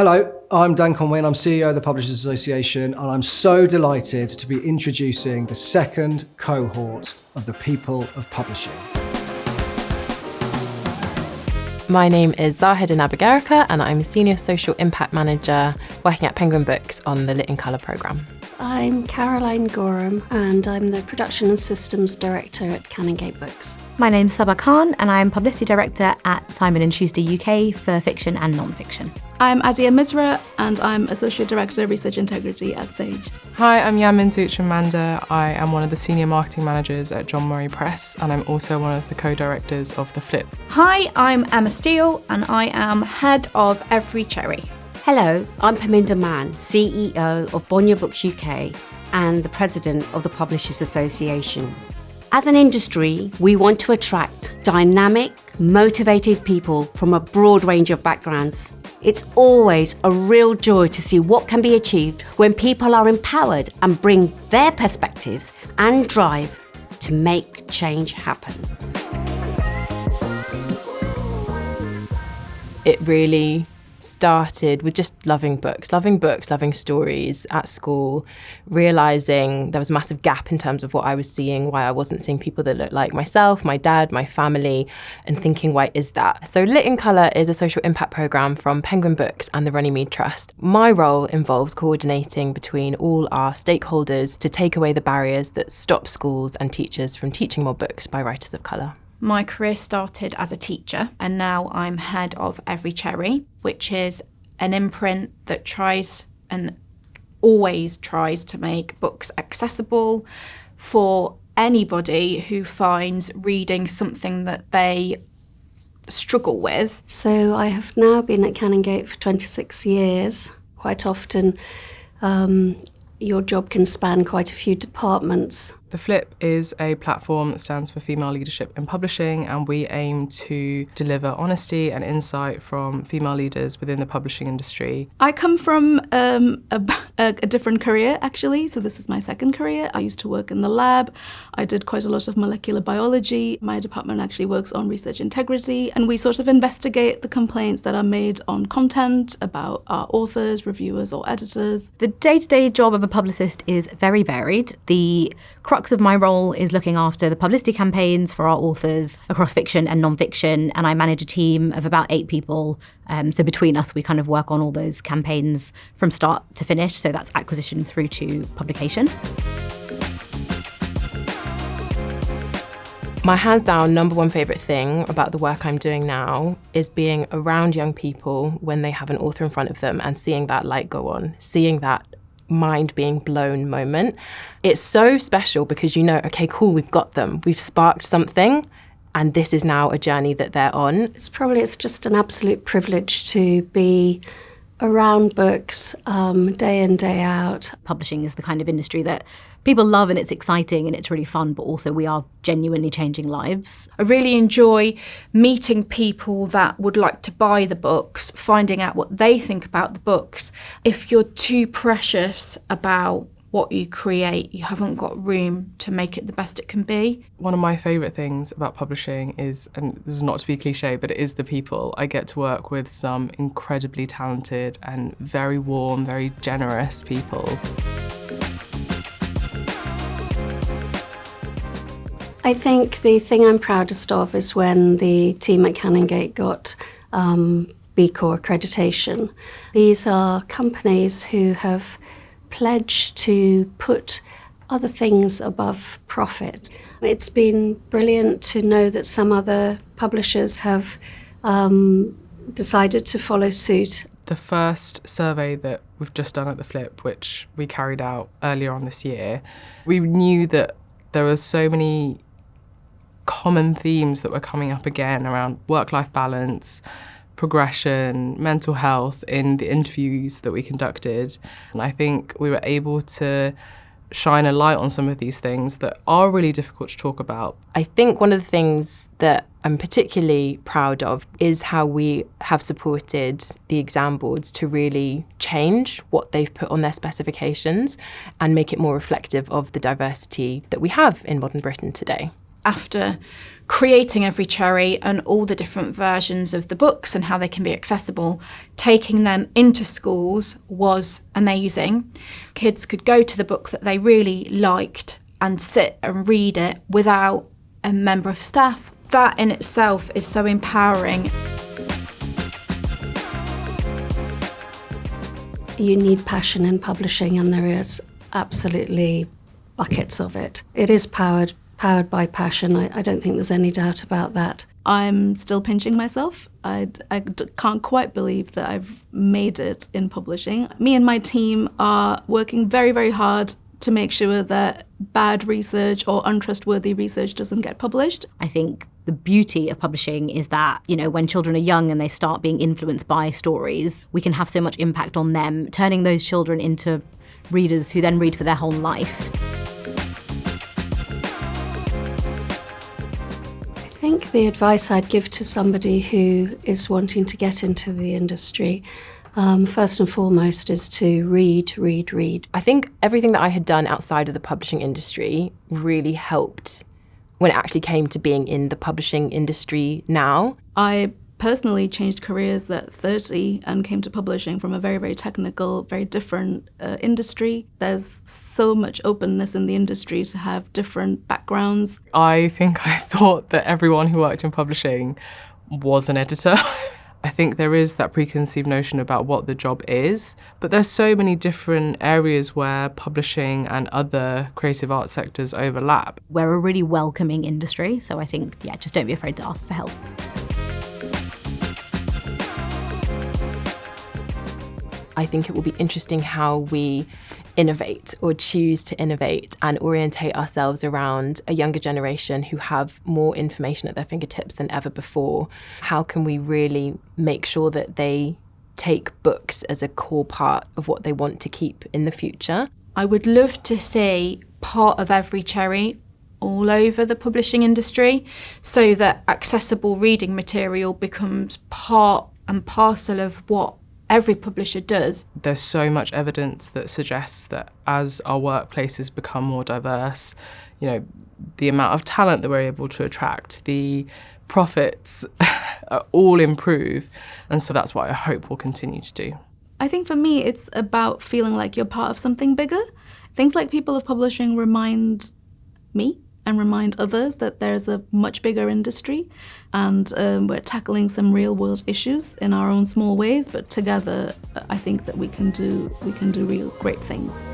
Hello, I'm Dan Conway and I'm CEO of the Publishers Association, and I'm so delighted to be introducing the second cohort of the People of Publishing. My name is Zahid Nabagarika and I'm a Senior Social Impact Manager working at Penguin Books on the Lit in Colour programme. I'm Caroline Gorham and I'm the Production and Systems Director at Canongate Books. My name's Sabah Khan and I'm Publicity Director at Simon & Schuster UK for fiction and non-fiction. I'm Adia Misra and I'm Associate Director of Research Integrity at Sage. Hi, I'm Yamin Tuchamanda. I am one of the Senior Marketing Managers at John Murray Press and I'm also one of the co-directors of The Flip. Hi, I'm Emma Steele and I am Head of Every Cherry. Hello, I'm Paminda Mann, CEO of Bonnier Books UK and the President of the Publishers Association. As an industry, we want to attract dynamic, motivated people from a broad range of backgrounds. It's always a real joy to see what can be achieved when people are empowered and bring their perspectives and drive to make change happen. It really started with just loving books, loving stories at school, realising there was a massive gap in terms of what I was seeing, why I wasn't seeing people that looked like myself, my dad, my family, and thinking, why is that? So Lit in Colour is a social impact programme from Penguin Books and the Runnymede Trust. My role involves coordinating between all our stakeholders to take away the barriers that stop schools and teachers from teaching more books by writers of colour. My career started as a teacher and now I'm Head of Every Cherry, which is an imprint that tries and always tries to make books accessible for anybody who finds reading something that they struggle with. So I have now been at Canongate for 26 years. Quite often your job can span quite a few departments. The Flip is a platform that stands for Female Leadership in Publishing, and we aim to deliver honesty and insight from female leaders within the publishing industry. I come from a different career, actually, so this is my second career. I used to work in the lab. I did quite a lot of molecular biology. My department actually works on research integrity, and we sort of investigate the complaints that are made on content about our authors, reviewers, or editors. The day-to-day job of a publicist is very varied. The crux of my role is looking after the publicity campaigns for our authors across fiction and non-fiction, and I manage a team of about 8 people. So between us, we kind of work on all those campaigns from start to finish. So that's acquisition through to publication. My hands down number one favourite thing about the work I'm doing now is being around young people when they have an author in front of them and seeing that light go on, seeing that mind being blown moment. It's so special because you know, okay, cool, we've got them. We've sparked something and this is now a journey that they're on. It's just an absolute privilege to be around books day in, day out. Publishing is the kind of industry that people love and it's exciting and it's really fun, but also we are genuinely changing lives. I really enjoy meeting people that would like to buy the books, finding out what they think about the books. If you're too precious about what you create, you haven't got room to make it the best it can be. One of my favourite things about publishing is, and this is not to be cliche, but it is the people. I get to work with some incredibly talented and very warm, very generous people. I think the thing I'm proudest of is when the team at Canongate got B Corp accreditation. These are companies who have pledged to put other things above profit. It's been brilliant to know that some other publishers have decided to follow suit. The first survey that we've just done at The Flip, which we carried out earlier on this year, we knew that there were so many common themes that were coming up again around work-life balance, progression, mental health in the interviews that we conducted. And I think we were able to shine a light on some of these things that are really difficult to talk about. I think one of the things that I'm particularly proud of is how we have supported the exam boards to really change what they've put on their specifications and make it more reflective of the diversity that we have in modern Britain today. after creating Every Cherry and all the different versions of the books and how they can be accessible, taking them into schools was amazing. Kids could go to the book that they really liked and sit and read it without a member of staff. That in itself is so empowering. You need passion in publishing, and there is absolutely buckets of it. It is powered by passion. I don't think there's any doubt about that. I'm still pinching myself. I can't quite believe that I've made it in publishing. Me and my team are working very, very hard to make sure that bad research or untrustworthy research doesn't get published. I think the beauty of publishing is that, when children are young and they start being influenced by stories, we can have so much impact on them, turning those children into readers who then read for their whole life. I think the advice I'd give to somebody who is wanting to get into the industry, first and foremost, is to read. I think everything that I had done outside of the publishing industry really helped when it actually came to being in the publishing industry now. I personally changed careers at 30 and came to publishing from a very, very technical, very different industry. There's so much openness in the industry to have different backgrounds. I think I thought that everyone who worked in publishing was an editor. I think there is that preconceived notion about what the job is, but there's so many different areas where publishing and other creative arts sectors overlap. We're a really welcoming industry, so I think, just don't be afraid to ask for help. I think it will be interesting how we innovate or choose to innovate and orientate ourselves around a younger generation who have more information at their fingertips than ever before. How can we really make sure that they take books as a core part of what they want to keep in the future? I would love to see part of Every Cherry all over the publishing industry so that accessible reading material becomes part and parcel of what every publisher does. There's so much evidence that suggests that as our workplaces become more diverse, the amount of talent that we're able to attract, the profits all improve. And so that's what I hope we'll continue to do. I think for me, it's about feeling like you're part of something bigger. Things like People of Publishing remind me and remind others that there's a much bigger industry, and we're tackling some real world issues in our own small ways, but together I think that we can do real great things.